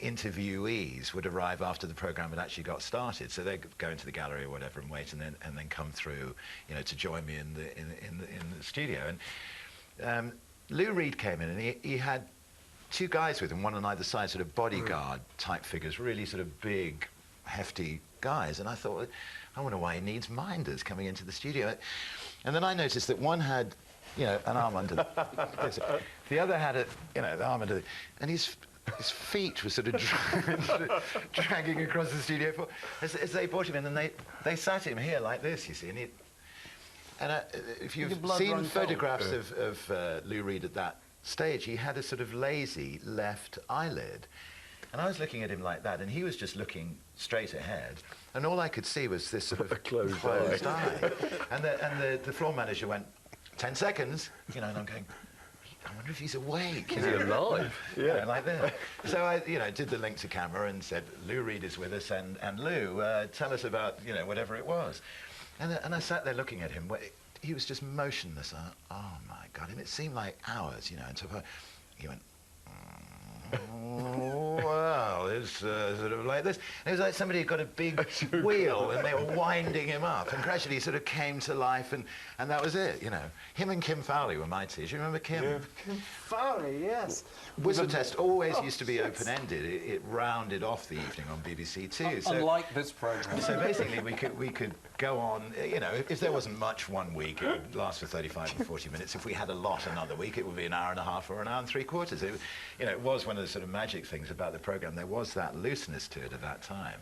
Speaker 1: interviewees would arrive after the programme had actually got started, so they'd go into the gallery or whatever and wait, and then come through, you know, to join me in the studio. And Lou Reed came in, and he had two guys with him, one on either side, sort of bodyguard type figures, really sort of big, hefty guys. And I thought, I wonder why he needs minders coming into the studio. And then I noticed that one had, you know, an arm under the other had a, you know, the arm under and his feet were sort of dragging across the studio floor as they brought him in, and they sat him here like this, you see. And if you've seen photographs of Lou Reed at that stage, he had a sort of lazy left eyelid. And I was looking at him like that, and he was just looking straight ahead, and all I could see was this sort of closed eye. And the floor manager went, 10 seconds, you know, and I'm going, I wonder if he's awake.
Speaker 3: Is he alive?
Speaker 1: Yeah, like that. So I, you know, did the link to camera and said, Lou Reed is with us, and Lou, tell us about, you know, whatever it was. And I sat there looking at him. He was just motionless. Oh my God! And it seemed like hours, you know. And so he went, Well, it's sort of like this. And it was like somebody had got a big wheel and they were winding him up, and gradually he sort of came to life, and that was it, you know. Him and Kim Fowley were my teachers. You remember Kim?
Speaker 4: Yeah. Kim Fowley, yes.
Speaker 1: Whistle Test always used to be open-ended. It rounded off the evening on BBC Two.
Speaker 2: Unlike this programme.
Speaker 1: So basically we could go on, you know, if there wasn't much one week, it would last for 35 or 40 minutes. If we had a lot another week, it would be an hour and a half or an hour and 3/4. It, you know, it was one of the sort of magic things about the programme. There was that looseness to it at that time.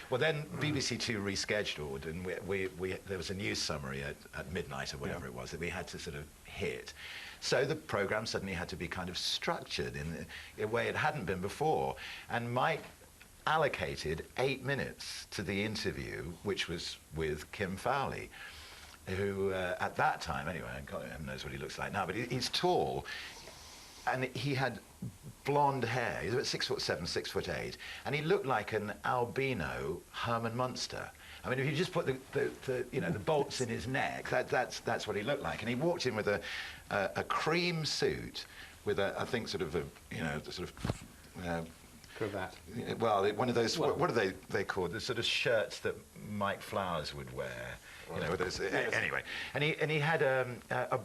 Speaker 1: Well, then BBC Two rescheduled, and there was a news summary at midnight or whatever it was that we had to sort of hit. So the programme suddenly had to be kind of structured in a way it hadn't been before. And Mike allocated 8 minutes to the interview, which was with Kim Fowley, who at that time, anyway, God knows what he looks like now, but he's tall, and he had blonde hair. He's about 6'7", 6'8", and he looked like an albino Herman Munster. I mean, if you just put the bolts in his neck, that's what he looked like. And he walked in with a cream suit with I think sort of
Speaker 2: cravat.
Speaker 1: Well, one of those. Well, what are they called? The sort of shirts that Mike Flowers would wear. You know, with those, anyway. And he had a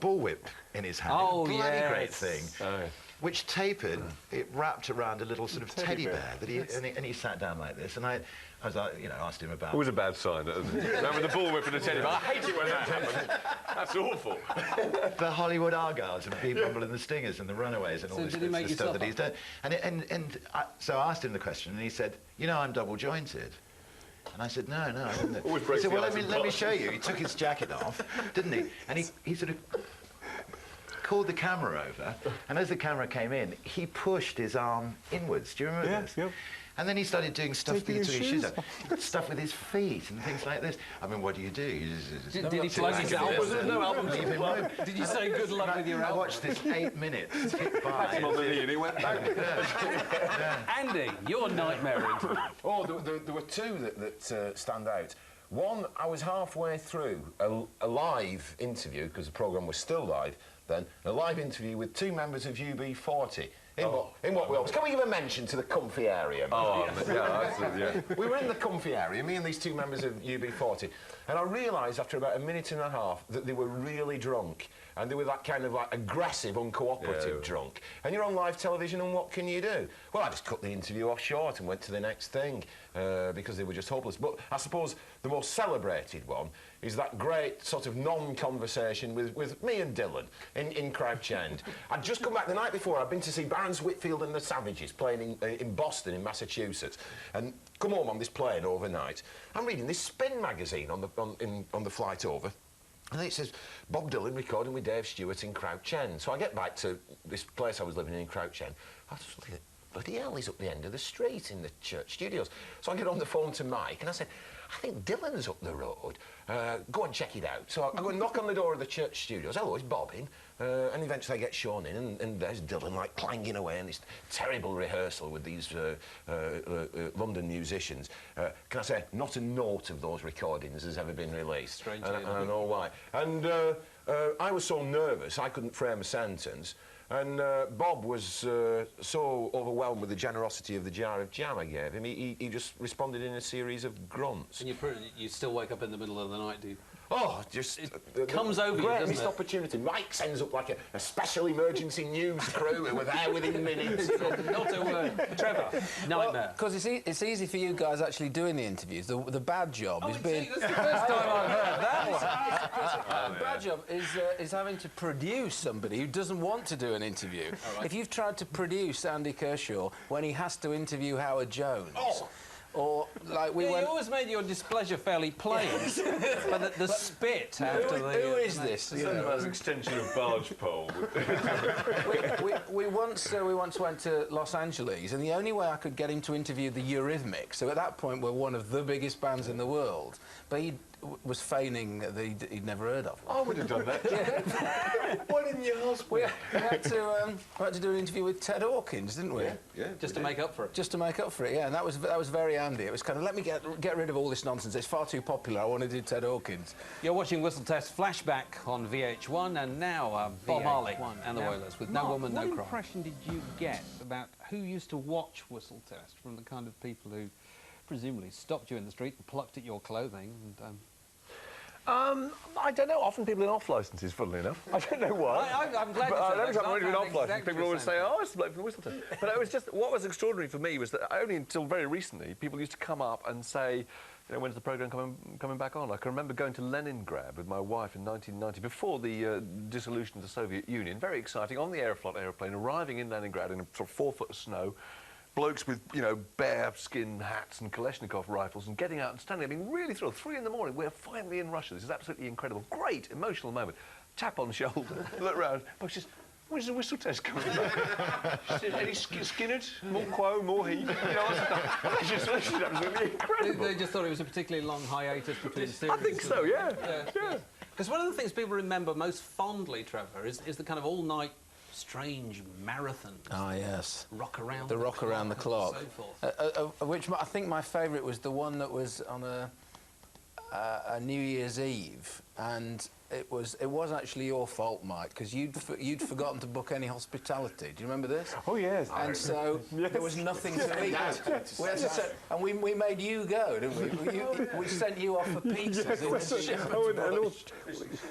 Speaker 1: bullwhip in his hand.
Speaker 2: Oh,
Speaker 1: bloody great thing.
Speaker 3: Oh.
Speaker 1: Which tapered, it wrapped around a little sort of teddy bear that and he sat down like this, and I was like, you know, asked him about.
Speaker 3: Always a bad sign. That with the bullwhip and the teddy bear. I hate it when that happens. That's awful.
Speaker 1: The Hollywood Argyles and Beat Bumble and the Stingers and the Runaways and all this stuff that he's done. So I asked him the question, and he said, you know, I'm double jointed. And I said, no, I didn't. He said, well, let me show you. He took his jacket off, didn't he? And he sort of called the camera over, and as the camera came in, he pushed his arm inwards. Do you remember this?
Speaker 4: Yeah.
Speaker 1: And then he started doing stuff with his shoes off, stuff with his feet and things like this. I mean, what do? You
Speaker 2: Did he plug his album?
Speaker 3: No album.
Speaker 1: Leave him alone.
Speaker 2: Did you say good luck with your album?
Speaker 1: I watched this 8 minutes tick by.
Speaker 3: On the knee and he went back.
Speaker 2: Andy, your nightmare interview.
Speaker 5: Oh, there were two that stand out. One, I was halfway through a live interview, because the programme was still live then, a live interview with two members of UB40. In what we always... Can we give a mention to the comfy area?
Speaker 3: Oh, yeah.
Speaker 5: We were in the comfy area, me and these two members of UB40, and I realised after about a minute and a half that they were really drunk, and they were that kind of like aggressive, uncooperative drunk. And you're on live television, and what can you do? Well, I just cut the interview off short and went to the next thing, because they were just hopeless. But I suppose the most celebrated one is that great sort of non-conversation with me and Dylan in Crouch End. I'd just come back the night before. I'd been to see Barons Whitfield and the Savages playing in Boston, in Massachusetts, and come home on this plane overnight. I'm reading this Spin magazine on the flight over, and then it says, Bob Dylan recording with Dave Stewart in Crouch End. So I get back to this place I was living in Crouch End. I just look at it, bloody hell, he's up the end of the street in the church studios. So I get on the phone to Mike, and I said, I think Dylan's up the road. Go and check it out. So I go and knock on the door of the church studios. Hello, it's Bob in. And eventually I get shown in, and there's Dylan, like, clanging away in this terrible rehearsal with these London musicians. Can I say, not a note of those recordings has ever been released.
Speaker 2: Strange.
Speaker 5: And I know why. And I was so nervous, I couldn't frame a sentence. And Bob was so overwhelmed with the generosity of the jar of jam I gave him, he just responded in a series of grunts.
Speaker 2: And you still wake up in the middle of the night, do you?
Speaker 5: Oh, just...
Speaker 2: It comes over you, doesn't
Speaker 5: missed
Speaker 2: it?
Speaker 5: opportunity. Mike sends up like a special emergency news crew who were there within minutes.
Speaker 2: Not a word. Trevor, nightmare.
Speaker 6: Because it's easy for you guys actually doing the interviews. The bad job is being...
Speaker 2: That's the first time I've heard that one.
Speaker 6: The bad job is having to produce somebody who doesn't want to do an interview. If you've tried to produce Andy Kershaw when he has to interview Howard Jones... Or, like, we went...
Speaker 2: You always made your displeasure fairly plain. But the spit after the...
Speaker 6: Who is this?
Speaker 3: It's an extension of barge pole.
Speaker 6: we once went to Los Angeles, and the only way I could get him to interview the Eurythmics, so at that point we're one of the biggest bands in the world, but was feigning that he'd never heard of.
Speaker 3: I would have done that. Why didn't you ask me?
Speaker 6: We had to do an interview with Ted Hawkins, didn't we?
Speaker 3: Yeah.
Speaker 2: Just to make up for it.
Speaker 6: Just to make up for it, yeah. And that was very handy. It was kind of, let me get rid of all this nonsense. It's far too popular. I want to do Ted Hawkins.
Speaker 2: You're watching Whistle Test Flashback on VH1, and now Bob Marley and the Wailers with
Speaker 7: Mark,
Speaker 2: No Woman, No Cry.
Speaker 7: What impression did you get about who used to watch Whistle Test from the kind of people who presumably stopped you in the street and plucked at your clothing? And,
Speaker 3: I don't know. Often people in off licences, funnily enough. I don't know why.
Speaker 2: I'm glad you
Speaker 3: but
Speaker 2: said
Speaker 3: every
Speaker 2: that,
Speaker 3: time I'm in off licence, people always say,
Speaker 2: exactly
Speaker 3: "Oh, it's the bloke from the Whistle Test." But it was just what was extraordinary for me was that only until very recently, people used to come up and say, "You know, when's the programme coming back on?" I can remember going to Leningrad with my wife in 1990, before the dissolution of the Soviet Union. Very exciting, on the Aeroflot aeroplane, arriving in Leningrad in a sort of 4 foot of snow. Blokes with, you know, bear-skin hats and Kalashnikov rifles and getting out and standing there being really thrilled. 3 in the morning, we're finally in Russia. This is absolutely incredible. Great, emotional moment. Tap on the shoulder, look round. But she's, when's the Whistle Test coming back? She said, Eddie Skinner, more quo, more heat. You know, it's just absolutely incredible.
Speaker 2: They just thought it was a particularly long hiatus between series.
Speaker 3: I think so, yeah.
Speaker 2: Because one of the things people remember most fondly, Trevor, is the kind of all-night strange marathons.
Speaker 6: Ah, yes.
Speaker 2: Rock around
Speaker 6: the rock around the clock.
Speaker 2: And so forth.
Speaker 6: Which I think my favourite was the one that was on a New Year's Eve, and it was actually your fault, Mike, because you'd forgotten to book any hospitality. Do you remember this?
Speaker 4: Oh yes.
Speaker 6: And so there was nothing to eat. We had to and we made you go, didn't we? We sent you off for pizzas.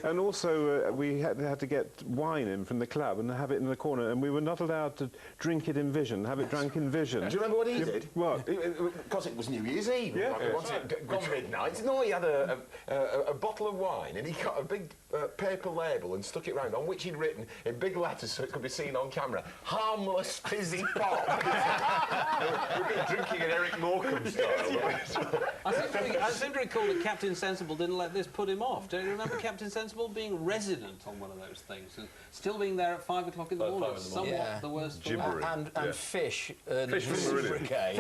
Speaker 4: And also we had to get wine in from the club and have it in the corner, and we were not allowed to drink it in vision, have it drunk in vision.
Speaker 5: Do you remember what he did?
Speaker 4: What?
Speaker 5: Because it was New Year's Eve.
Speaker 4: Yeah.
Speaker 5: Gone midnight. No, he had a bottle of wine, and he got a big paper label and stuck it round, on which he'd written in big letters so it could be seen on camera, "Harmless fizzy pop." We've been drinking an Eric Morecambe style.
Speaker 2: I seem to recall that Captain Sensible didn't let this put him off. Do you remember Captain Sensible being resident on one of those things and still being there at 5 o'clock in the morning? Somewhat the worst for that.
Speaker 6: And Fish.
Speaker 3: Fish from Marillion.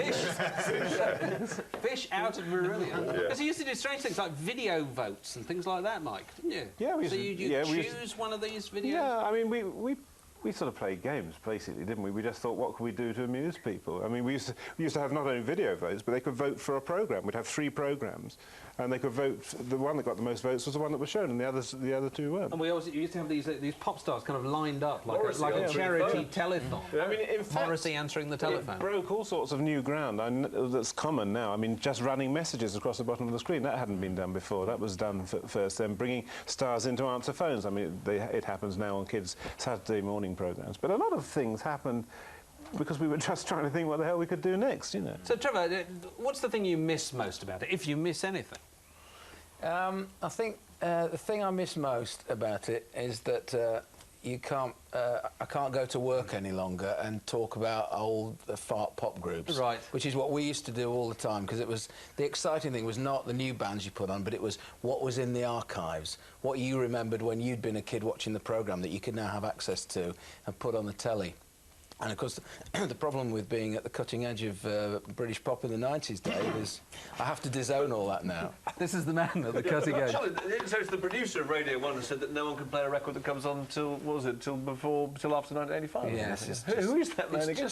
Speaker 2: Fish out of Marillion. Because he used to do strange things like video votes and things like that, Mike, didn't you?
Speaker 4: Yeah,
Speaker 2: so you choose one of these videos?
Speaker 4: Yeah, I mean, we sort of played games, basically, didn't we? We just thought, what could we do to amuse people? I mean, we used to have not only video votes, but they could vote for a programme. We'd have 3 programmes, and they could vote. The one that got the most votes was the one that was shown, and the other 2 weren't.
Speaker 2: And we always used to have these pop stars kind of lined up, like a charity telethon.
Speaker 4: Yeah. I mean, in fact,
Speaker 2: Morrissey answering the telephone.
Speaker 4: It broke all sorts of new ground. That's common now. I mean, just running messages across the bottom of the screen, that hadn't been done before. That was done first. Then bringing stars in to answer phones. I mean, it happens now on kids' Saturday morning programmes. But a lot of things happened because we were just trying to think what the hell we could do next, you know.
Speaker 2: So, Trevor, what's the thing you miss most about it, if you miss anything?
Speaker 6: I think the thing I miss most about it is that I can't go to work any longer and talk about old fart pop groups.
Speaker 2: Right.
Speaker 6: Which is what we used to do all the time, because it was the exciting thing was not the new bands you put on, but it was what was in the archives, what you remembered when you'd been a kid watching the programme that you could now have access to and put on the telly. And of course, the problem with being at the cutting edge of British pop in the 90s, Dave, is I have to disown all that now.
Speaker 2: This is the man at the cutting edge.
Speaker 3: So it's the producer of Radio 1 who said that no one can play a record that comes on till after 1985.
Speaker 6: Yes.
Speaker 3: Who is that man again?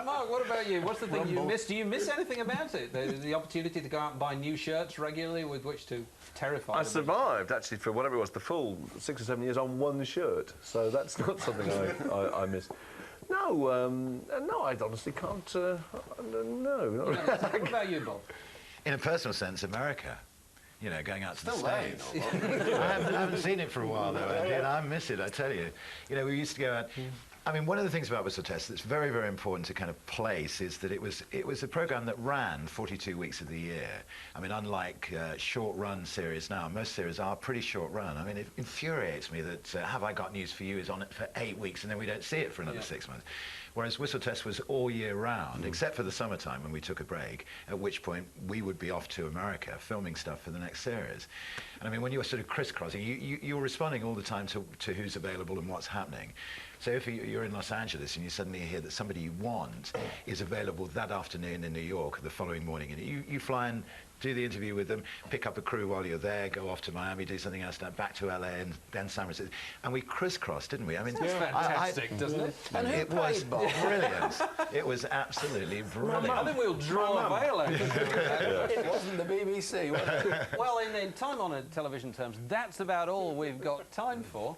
Speaker 2: Mark, what about you? What's the thing you miss? Do you miss anything about it? The opportunity to go out and buy new shirts regularly with which to terrify
Speaker 3: I survived, actually, for whatever it was, the full 6 or 7 years on one shirt. So that's not something I miss. No, I honestly can't. No.
Speaker 2: What about you, Bob?
Speaker 1: In a personal sense, America. You know, going out to the States. I haven't seen it for a while, though, Andy, and I miss it, I tell you. You know, we used to go out... I mean, one of the things about Whistle Test that's very, very important to kind of place is that it was a programme that ran 42 weeks of the year. I mean, unlike short-run series now, most series are pretty short-run. I mean, it infuriates me that Have I Got News for You is on it for 8 weeks and then we don't see it for another 6 months. Whereas Whistle Test was all year round, except for the summertime when we took a break, at which point we would be off to America filming stuff for the next series. And I mean, when you're sort of crisscrossing, you're responding all the time to who's available and what's happening. So if you're in Los Angeles and you suddenly hear that somebody you want is available that afternoon in New York or the following morning, and you fly and do the interview with them, pick up a crew while you're there, go off to Miami, do something else, back to LA, and then San Francisco. And we crisscrossed, didn't we? I mean,
Speaker 2: that's fantastic, doesn't it?
Speaker 6: And who
Speaker 1: was
Speaker 6: played Bob?
Speaker 1: brilliant. It was absolutely brilliant.
Speaker 2: I think we'll draw a veil out.
Speaker 6: It wasn't the BBC, was it?
Speaker 2: Well, in time-honoured television terms, that's about all we've got time for.